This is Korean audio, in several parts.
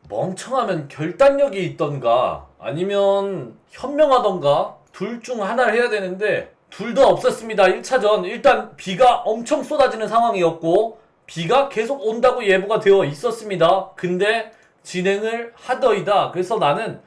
멍청하면 결단력이 있던가 아니면 현명하던가 둘 중 하나를 해야 되는데 둘 다 없었습니다. 1차전 일단 비가 엄청 쏟아지는 상황이었고 비가 계속 온다고 예보가 되어 있었습니다. 근데 진행을 하더이다. 그래서 나는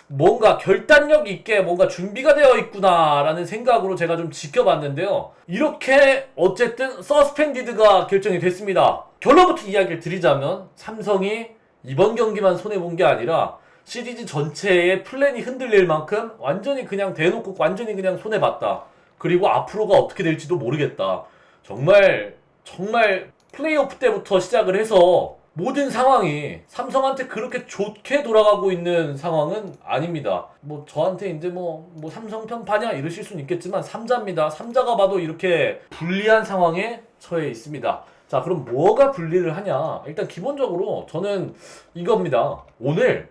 뭔가 결단력 있게 뭔가 준비가 되어 있구나 라는 생각으로 제가 좀 지켜봤는데요. 이렇게 어쨌든 서스펜디드가 결정이 됐습니다. 결론부터 이야기를 드리자면 삼성이 이번 경기만 손해본 게 아니라 시리즈 전체의 플랜이 흔들릴 만큼 완전히 그냥 대놓고 완전히 그냥 손해봤다. 그리고 앞으로가 어떻게 될지도 모르겠다. 정말 플레이오프 때부터 시작을 해서 모든 상황이 삼성한테 그렇게 좋게 돌아가고 있는 상황은 아닙니다. 뭐 저한테 이제 뭐 삼성 편파냐 이러실 수는 있겠지만 삼자입니다. 삼자가 봐도 이렇게 불리한 상황에 처해 있습니다. 자, 그럼 뭐가 분리를 하냐? 일단 기본적으로 저는 이겁니다. 오늘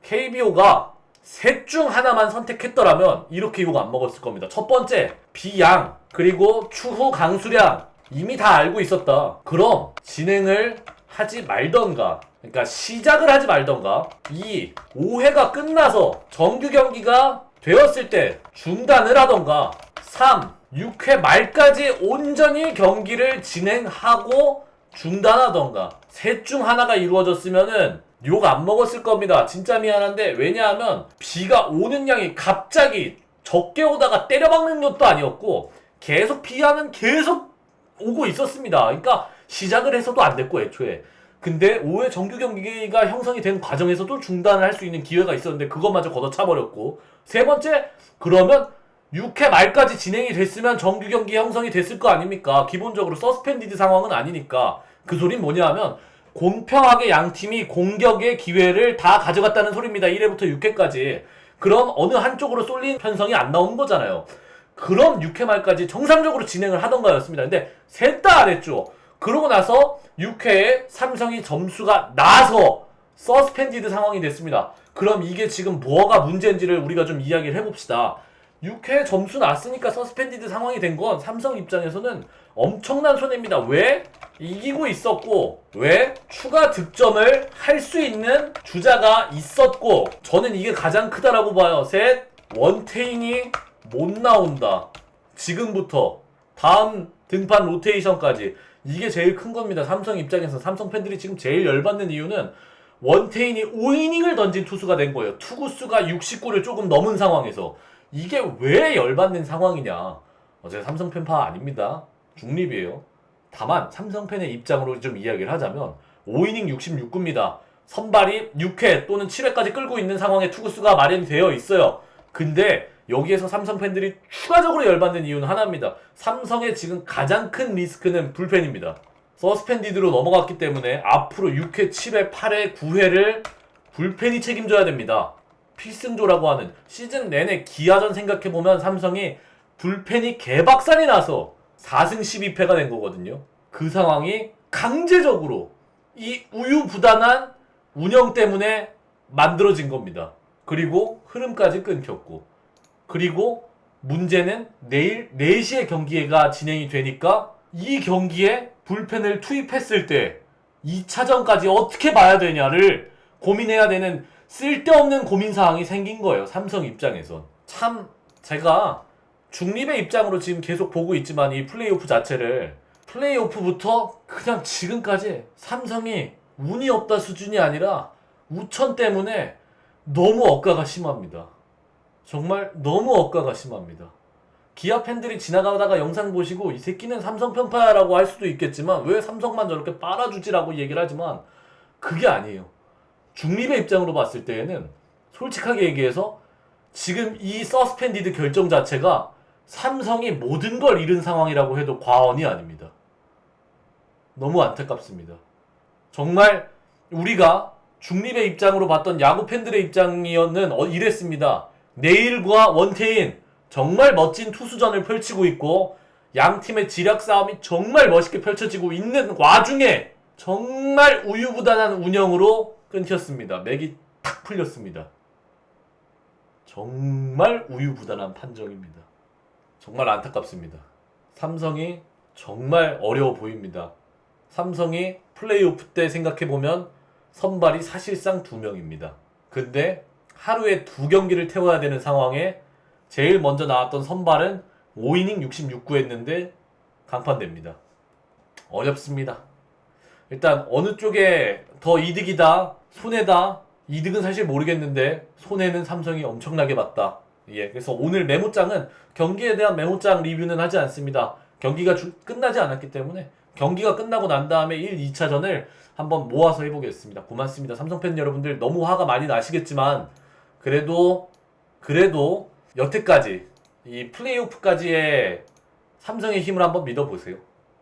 KBO가 셋 중 하나만 선택했더라면 이렇게 욕 안 먹었을 겁니다. 첫 번째, 비양, 그리고 추후 강수량. 이미 다 알고 있었다. 그럼 진행을 하지 말던가, 그러니까 시작을 하지 말던가, 2. 5회가 끝나서 정규 경기가 되었을 때 중단을 하던가, 3. 6회 말까지 온전히 경기를 진행하고 중단하던가. 셋 중 하나가 이루어졌으면은 욕 안 먹었을 겁니다. 진짜 미안한데, 왜냐하면 비가 오는 양이 갑자기 적게 오다가 때려박는 것도 아니었고 계속 비양은 계속 오고 있었습니다. 그러니까 시작을 해서도 안 됐고 애초에. 근데 5회 정규 경기가 형성이 된 과정에서도 중단을 할 수 있는 기회가 있었는데 그것마저 걷어차버렸고. 세 번째, 그러면 6회 말까지 진행이 됐으면 정규 경기 형성이 됐을 거 아닙니까? 기본적으로 서스펜디드 상황은 아니니까. 그 소린 뭐냐 하면 공평하게 양 팀이 공격의 기회를 다 가져갔다는 소리입니다. 1회부터 6회까지. 그럼 어느 한쪽으로 쏠린 편성이 안 나오는 거잖아요. 그럼 6회 말까지 정상적으로 진행을 하던가였습니다. 근데 셋 다 안 했죠. 그러고 나서 6회에 삼성이 점수가 나서 서스펜디드 상황이 됐습니다. 그럼 이게 지금 뭐가 문제인지를 우리가 좀 이야기를 해봅시다. 6회 점수 났으니까 서스펜디드 상황이 된 건 삼성 입장에서는 엄청난 손해입니다. 왜? 이기고 있었고, 왜? 추가 득점을 할 수 있는 주자가 있었고, 저는 이게 가장 크다라고 봐요. 셋, 원태인이 못 나온다. 지금부터 다음 등판 로테이션까지. 이게 제일 큰 겁니다. 삼성 입장에서. 삼성 팬들이 지금 제일 열받는 이유는 원태인이 5이닝을 던진 투수가 된 거예요. 투구수가 60구를 조금 넘은 상황에서. 이게 왜 열받는 상황이냐. 제가 삼성 팬파 아닙니다. 중립이에요. 다만 삼성 팬의 입장으로 좀 이야기를 하자면 5이닝 66구입니다. 선발이 6회 또는 7회까지 끌고 있는 상황에 투구수가 마련되어 있어요. 근데 여기에서 삼성 팬들이 추가적으로 열받는 이유는 하나입니다. 삼성의 지금 가장 큰 리스크는 불펜입니다. 서스펜디드로 넘어갔기 때문에 앞으로 6회, 7회, 8회, 9회를 불펜이 책임져야 됩니다. 필승조라고 하는 시즌 내내 기아전 생각해보면 삼성이 불펜이 개박살이 나서 4승 12패가 된 거거든요. 그 상황이 강제적으로 이 우유부단한 운영 때문에 만들어진 겁니다. 그리고 흐름까지 끊겼고, 그리고 문제는 내일 4시에 경기가 진행이 되니까 이 경기에 불펜을 투입했을 때 2차전까지 어떻게 봐야 되냐를 고민해야 되는 쓸데없는 고민사항이 생긴 거예요. 삼성 입장에선. 참 제가 중립의 입장으로 지금 계속 보고 있지만 이 플레이오프 자체를, 플레이오프부터 그냥 지금까지 삼성이 운이 없다 수준이 아니라 우천 때문에 너무 억가가 심합니다. 정말 너무 억가가 심합니다. 기아 팬들이 지나가다가 영상 보시고 이 새끼는 삼성 편파야라고 할 수도 있겠지만 왜 삼성만 저렇게 빨아주지라고 얘기를 하지만 그게 아니에요. 중립의 입장으로 봤을 때에는 솔직하게 얘기해서 지금 이 서스펜디드 결정 자체가 삼성이 모든 걸 잃은 상황이라고 해도 과언이 아닙니다. 너무 안타깝습니다. 정말 우리가 중립의 입장으로 봤던 야구 팬들의 입장이었는 이랬습니다. 내일과 원태인 정말 멋진 투수전을 펼치고 있고 양 팀의 지략 싸움이 정말 멋있게 펼쳐지고 있는 와중에 정말 우유부단한 운영으로 끊겼습니다. 맥이 탁 풀렸습니다. 정말 우유부단한 판정입니다. 정말 안타깝습니다. 삼성이 정말 어려워 보입니다. 삼성이 플레이오프 때 생각해보면 선발이 사실상 2명입니다. 근데 하루에 2경기를 태워야 되는 상황에 제일 먼저 나왔던 선발은 5이닝 66구 했는데 강판됩니다. 어렵습니다. 일단 어느 쪽에 더 이득이다, 손해다, 이득은 사실 모르겠는데 손해는 삼성이 엄청나게 봤다. 예, 그래서 오늘 메모장은 경기에 대한 메모장 리뷰는 하지 않습니다. 경기가 끝나지 않았기 때문에 경기가 끝나고 난 다음에 1, 2차전을 한번 모아서 해보겠습니다. 고맙습니다. 삼성팬 여러분들 너무 화가 많이 나시겠지만 그래도 여태까지 이 플레이오프까지의 삼성의 힘을 한번 믿어보세요.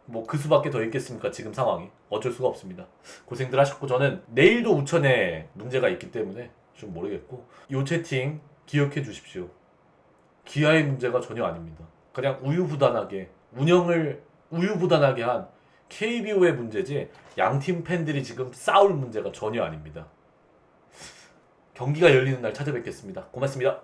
뭐 그 수밖에 더 있겠습니까? 지금 상황이 어쩔 수가 없습니다. 고생들 하셨고 저는 내일도 우천에 문제가 있기 때문에 좀 모르겠고 요 채팅 기억해 주십시오. 기아의 문제가 전혀 아닙니다. 그냥 우유부단하게 운영을 우유부단하게 한 KBO의 문제지 양팀 팬들이 지금 싸울 문제가 전혀 아닙니다. 경기가 열리는 날 찾아뵙겠습니다. 고맙습니다.